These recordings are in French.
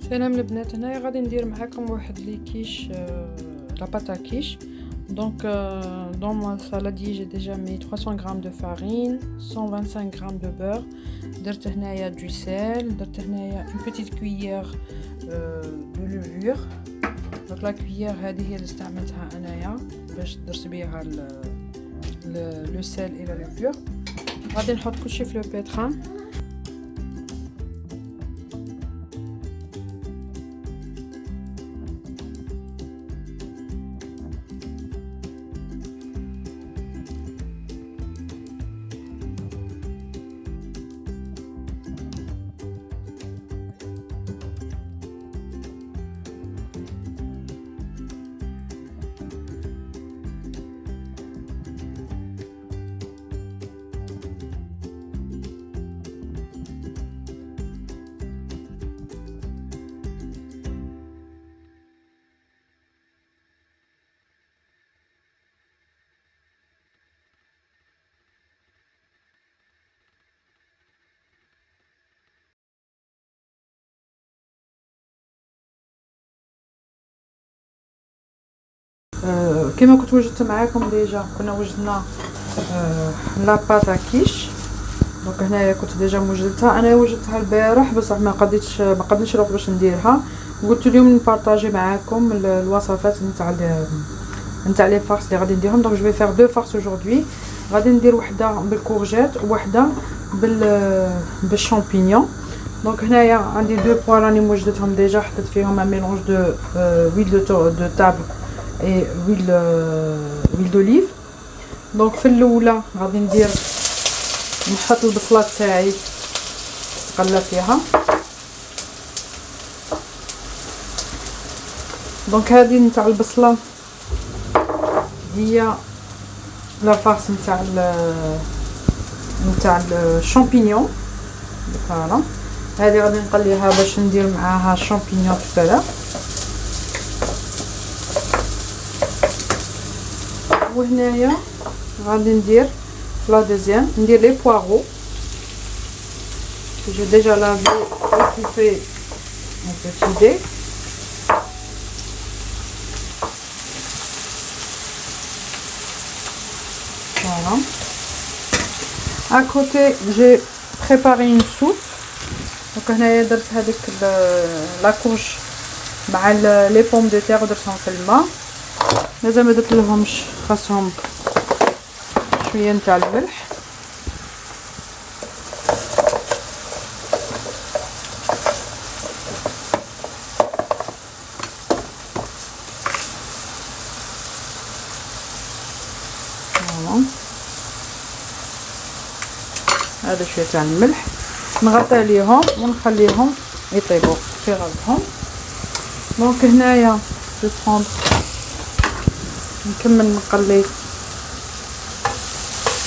سلام البنات، هنايا غادي ندير معاكم واحد لي كيش لا باتا كيش. دونك dans ma salade j'ai déjà mis 300 g de farine, 125 g de beurre, درت هنايا du sel, درت هنايا une petite cuillère de levure. دونك لا cuillère هذه هي اللي استعملتها انايا باش درت بها لو سيل et la levure. غادي نحط كلشي في لو بيتران. كما كنت وجدت معاكم ديجا كنا وجدنا لا باتا كيش. دونك هنايا كنت ديجا وجدتها، انا وجدتها البارح بصح ما قدرتش الوقت باش نديرها. قلت اليوم نبارطاجي معاكم الوصفات نتاع لي فارس اللي غادي نديرهم. دونك جو فير دو فارس اجوردي. غادي ندير وحده بالكورجيت ووحده بالشامبينيون. دونك هنايا عندي دو بوا راني وجدتهم ديجا، حطيت فيهم ان ميلونج دو ويل دو تابل اي ويل دوليف. دونك في الاولى غادي نحط البصله تاعي تقلى فيها. دونك هذه نتاع البصله هي لا فارس نتاع الشامبينيون. فوالا هذه غادي نقليها باش ندير معاها الشامبينيون تاعها. وهنايا غادي ندير لا دوزيام، ندير لي بوارو j'ai déjà lavé et coupé en petits dés. Voilà. À côté j'ai préparé une soupe. Donc هنايا درت هذيك لا كوش مع لي بوم دو تير ودرتهم في الماء. مازال ما درت لهمش، خاصهم شويه نتاع الملح. هذا شويه تاع الملح، نغطي عليهم ونخليهم يطيبوا في غلبهم. دونك هنايا نكمل نقلي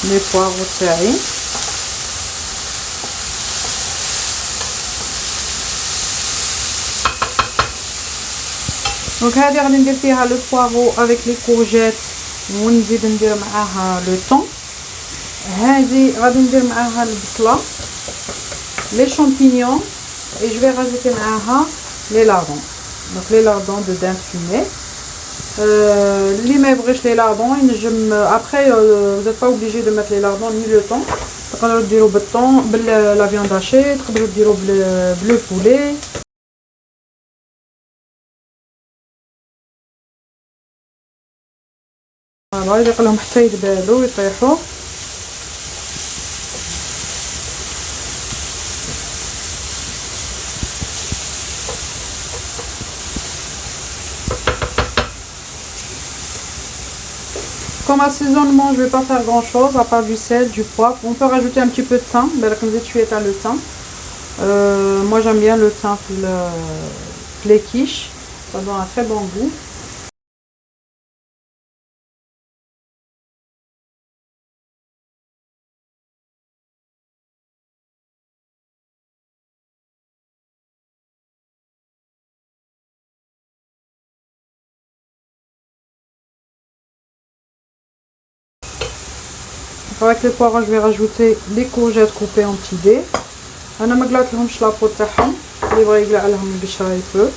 لي بوارو تاعي. دونك هذه غادي ندير فيها لو بوارو افيك لي كورجيت ونزيد ندير معاها لو طون. هذه غادي ندير معاها البصله لي شامبينيون et je vais rajouter معاها لي لاردون. دونك لي لاردون دو دان فumé. اللي ما يبغيش لي لاردون ينجم ابري vous êtes pas obligé de mettre les lardons ni le thon. تقدروا ديروا بالطون بلا فياند هاشي، تقدروا ديروا بلو بولي. فوالا يقلهم حتى يتبالوا ويطيحوا. Comme assaisonnement, je vais pas faire grand chose à part du sel, du poivre. On peut rajouter un petit peu de thym. Le thym. Moi j'aime bien le thym pour les quiches. Ça donne un très bon goût. Avec les poireaux, je vais rajouter les courgettes coupées en petits dés. انا ما قلعت لهمش لابو تاعهم، اللي بغى يقلع لهم القشره يبو.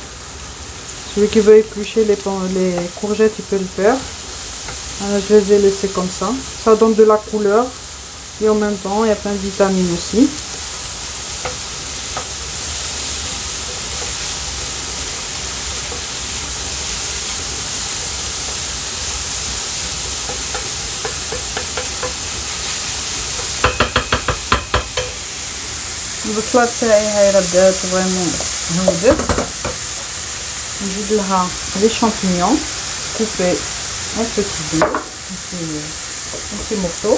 celui qui veut éplucher les courgettes il peut le faire. Alors, je les ai laissés comme ça, ça donne de la couleur et en même temps il y a plein de vitamines aussi. البصله تاعي هاي بدات فريمون هودت. نزيد لها لي شامبينيون كوبي ان بوتي morceau.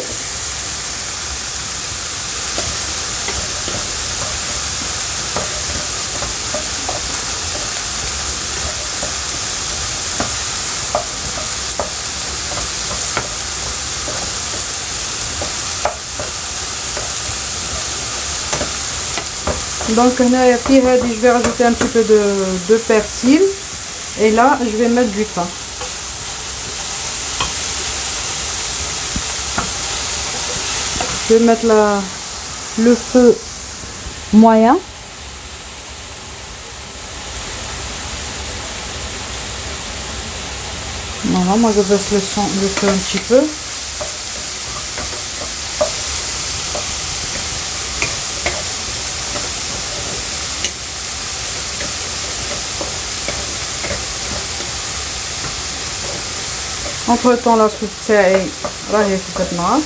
Donc هنايا في هذه je vais rajouter un petit peu de persil et là je vais mettre du thym. Je vais mettre le feu moyen. Voilà, moi je baisse le feu un petit peu. Entre temps la soupe تاعي راهي كتنار.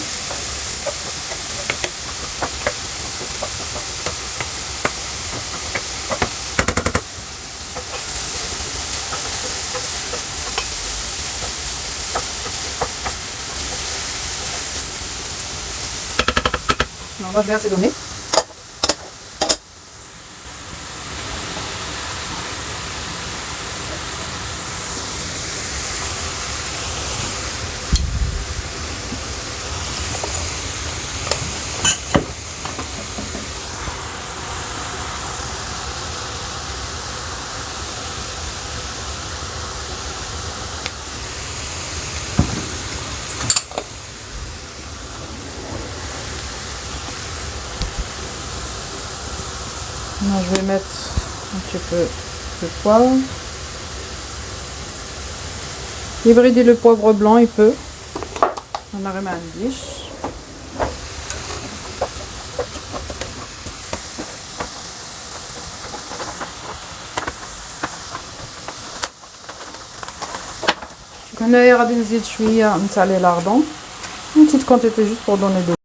On va bien assaisonner. Là, je vais mettre un petit peu de poivre. Hybrider le poivre blanc, il peut. On a remis un dish. هنايا غادي نزيد شويه نتاع لي لاردون، une petite quantité juste pour donner de.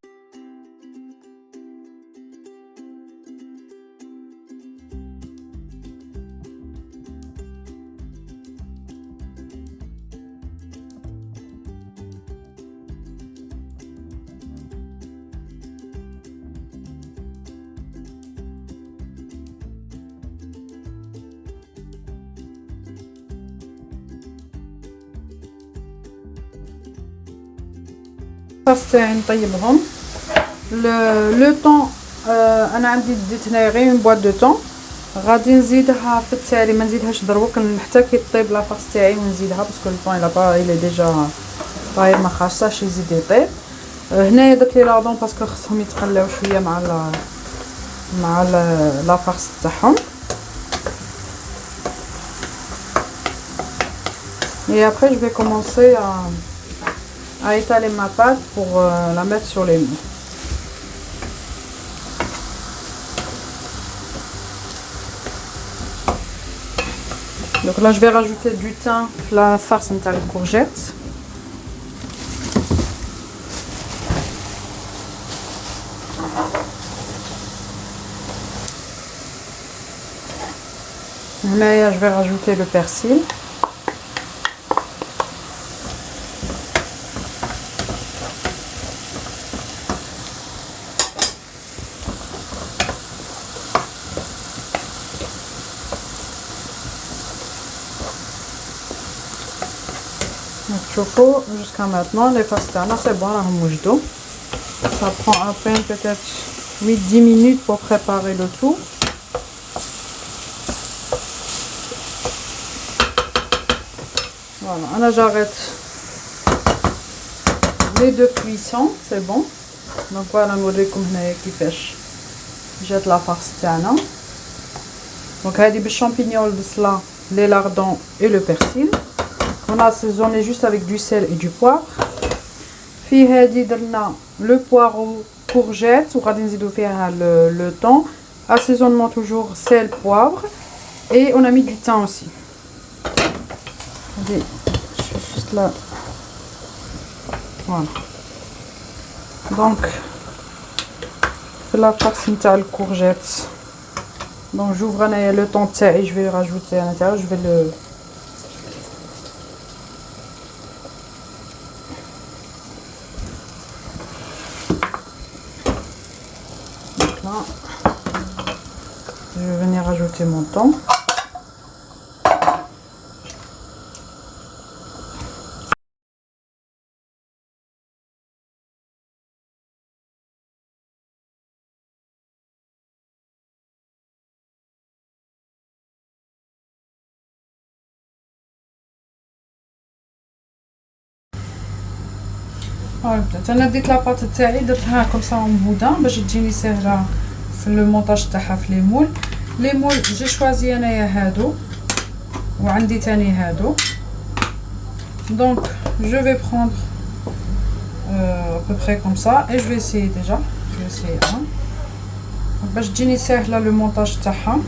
تاعي نطيبهم لو طون. انا عندي ديت هنايا غير اون بواط دو طون، غادي نزيدها في التالي، ما نزيدهاش دروك حتى كي طيب لافاس تاعي ونزيدها باسكو الطون الا با الى ديجا طايب ما خاصهاش يزيد يطيب. هنايا درت لي لاردون باسكو خصهم يتقلاو شويه مع لافاس تاعهم. Et après je vais commencer à étaler ma pâte pour la mettre sur les mous. Donc là je vais rajouter du thym, la farce de les courgettes. Là je vais rajouter le persil. Jusqu'à maintenant les pastana c'est bon, ça prend à peine peut-être 8-10 minutes pour préparer le tout. Voilà, là j'arrête les deux cuissons, c'est bon. Donc voilà, نوريكم هنايا كيفاش جات لافارس تاعنا. دونك هذه بالشامبينيون البصله لي لاردون اي لو بيرسيل. on a assaisonné juste avec du sel et du poivre. في هذه درنا لو بوارو courgette وغادي نزيدو فيها le thon. Assaisonnement toujours sel, poivre. Et on a mis du thym aussi. Regardez, je fais juste là. Voilà. Donc, la farce de courgette. Donc, j'ouvre le thon et je vais le rajouter à l'intérieur. Je vais le... Donc là, je vais venir rajouter mon thon. البنات انا ديت لاباط تاعي درتها كومسا اون بودان باش تجيني ساهله في المونطاج تاعها في لي مول جي شوازي انايا هادو وعندي تاني هادو. دونك جو في بروندر à peu près comme ça et je vais essayer déjà. Je vais essayer un باش تجيني ساهله لو مونطاج تاعها.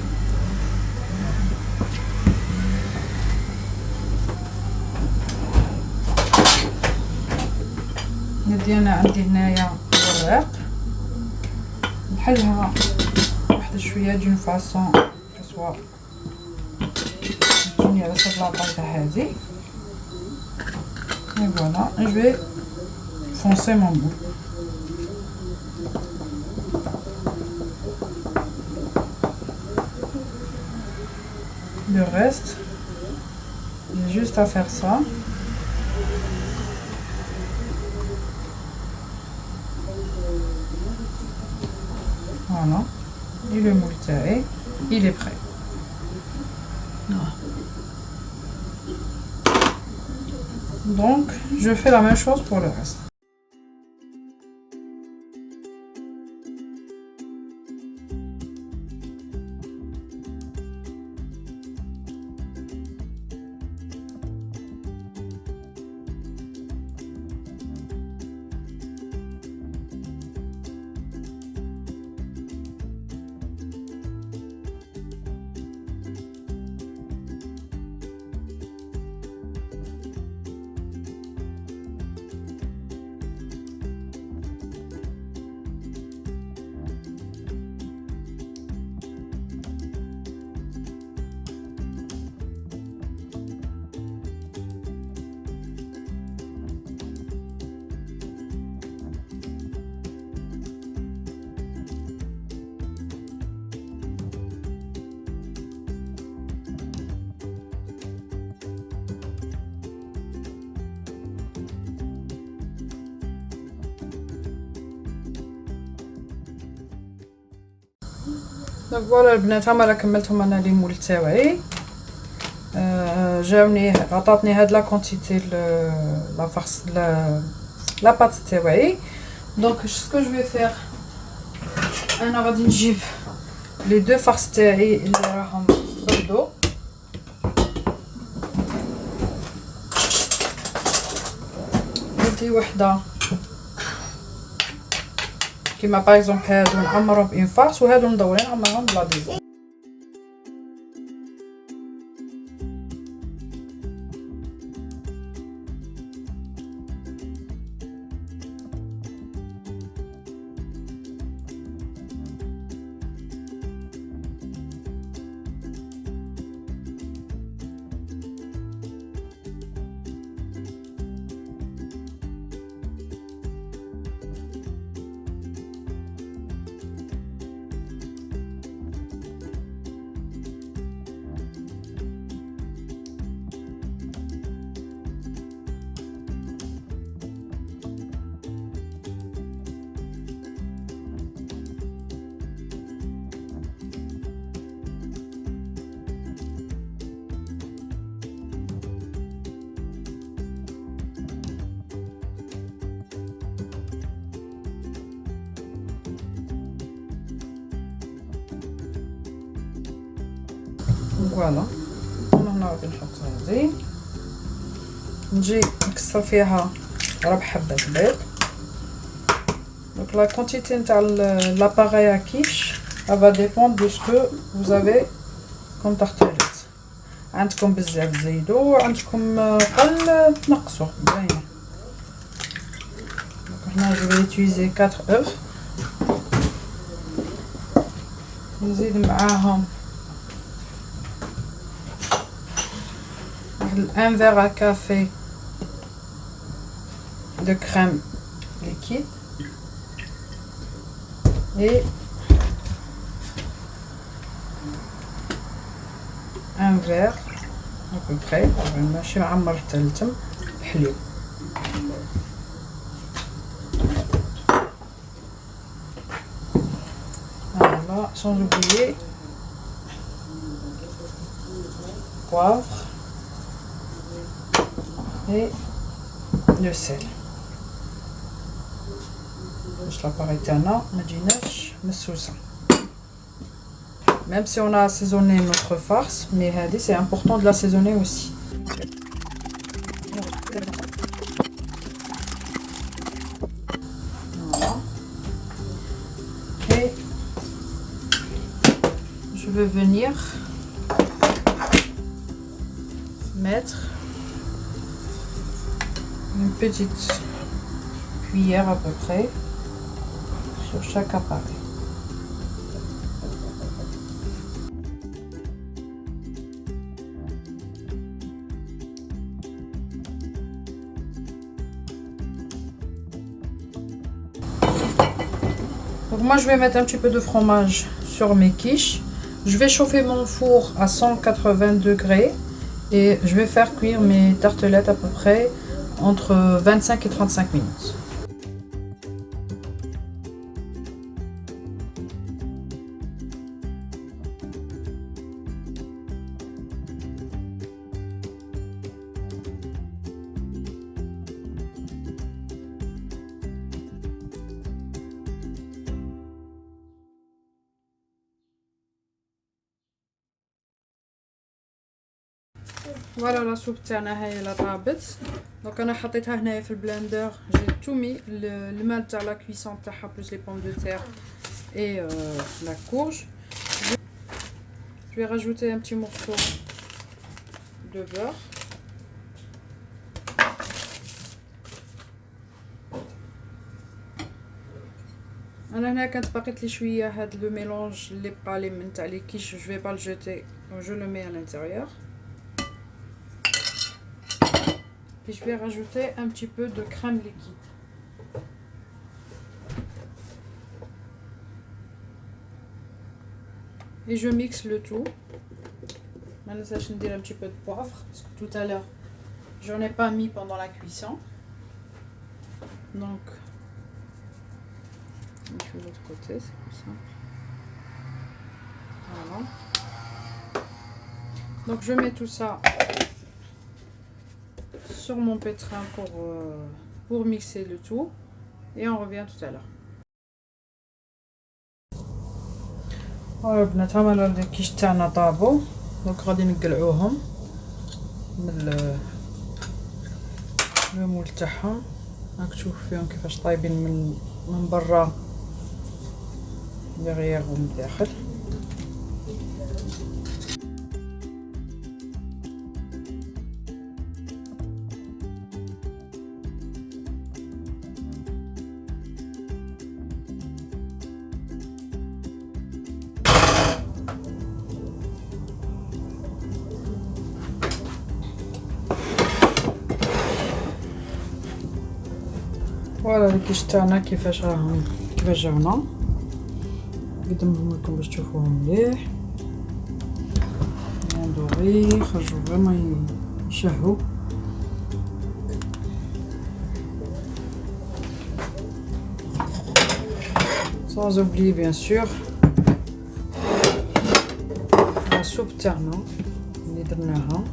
ندي انا عندي هنايا وراق نحلها واحد شويه دون فاصون كسوا تجيني على شكل لاطايطه هذه. et voilà je vais foncer mon boule. Le reste j'ai juste à faire ça. Voilà, et le moule taillé, il est prêt. Voilà. Donc, je fais la même chose pour le reste. دونك فوالا البنات هما راه كملتهم انا لي مول تاوعي. جاوني عطاتني هاد لا كونتيتي لا فارس لا بات تاوعي. دونك سكو جو في فير انا غادي نجيب لي دو فارس تاعي اللي راهم بردو. ندي وحده كيما باغ اكزومبل هادو نعمرهم بإون فارس وهادو مدورين نعمرهم بلا ديزو. فوالا هنا غادي نحط هذه نجي نكسر فيها ربع حبه بيض. دونك لا كونتيتي نتاع لاباغاي ا كيش va dépendre de ce que vous avez comme tartelette. عندكم بزاف تزيدوا عندكم قل تنقصوا باينه. دونك هنا je vais utiliser 4 œufs. نزيد معاهم 1 verre à café de crème liquide et 1 verre à peu près ماشي معمر حتى لتم حليب. Voilà, sans oublier poivre et le sel. باش لاباغي تاعنا ما تجيناش مسوسه. Même si on a assaisonné notre farce, mais c'est important de l'assaisonner aussi. Voilà. Et je vais venir mettre une petite cuillère à peu près sur chaque appareil. Donc moi je vais mettre un petit peu de fromage sur mes quiches. Je vais chauffer mon four à 180 degrés et je vais faire cuire mes tartelettes à peu près entre 25 et 35 minutes. فوالا لا سوب تاعنا هاي لا طابت. دونك انا حطيتها هنايا في البلندر. جي تو مي الماء تاع لا كويسون تاعها بلوس لي بوم دو تير اي لا كورج. Je vais rajouter un petit morceau de beurre. انا هنا كانت باقيت لي شويه هاد لو ميلونج اللي بقى لي من تاع لي كيش. Je vais pas le jeter, je le mets à l'intérieur. Et je vais rajouter un petit peu de crème liquide. Et je mixe le tout. Maintenant, je vais dire un petit peu de poivre parce que tout à l'heure, j'en ai pas mis pendant la cuisson. Donc, on fait de l'autre côté, c'est comme ça. Voilà. Donc, je mets tout ça sur mon pétrin pour mixer le tout et on revient tout à l'heure. Voilà البنات هما الكيش تاعنا طابو. دونك غادي نقلعوهم من المول تاعهم. راك تشوف فيهم كيفاش طايبين من برا دغيغ ومن الداخل. فوالا الكيش تاعنا كيفاش جاونا. نقدمهم لكم باش تشوفوهم مليح. دوغي خرجوا فريمون يشهوا. sans oublier bien sûr la soupe تاعنا اللي درناها.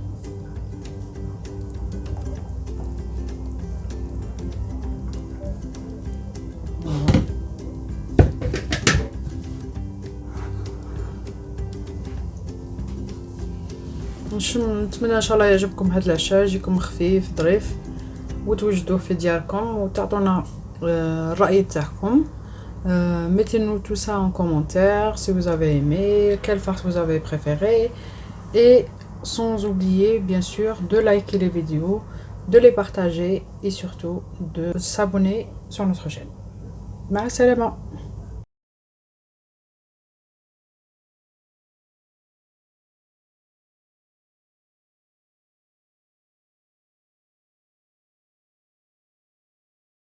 نتمنى ان شاء الله يعجبكم هذا العشاء، يجيكم خفيف ظريف وتوجدوه في دياركم وتعطونا الرأي تاعكم. Mettez-nous tout ça en commentaire si vous avez aimé, quelle farce vous avez préféré, et sans oublier bien sûr de liker les vidéos, de les partager et surtout de s'abonner sur notre chaîne. مع السلامة.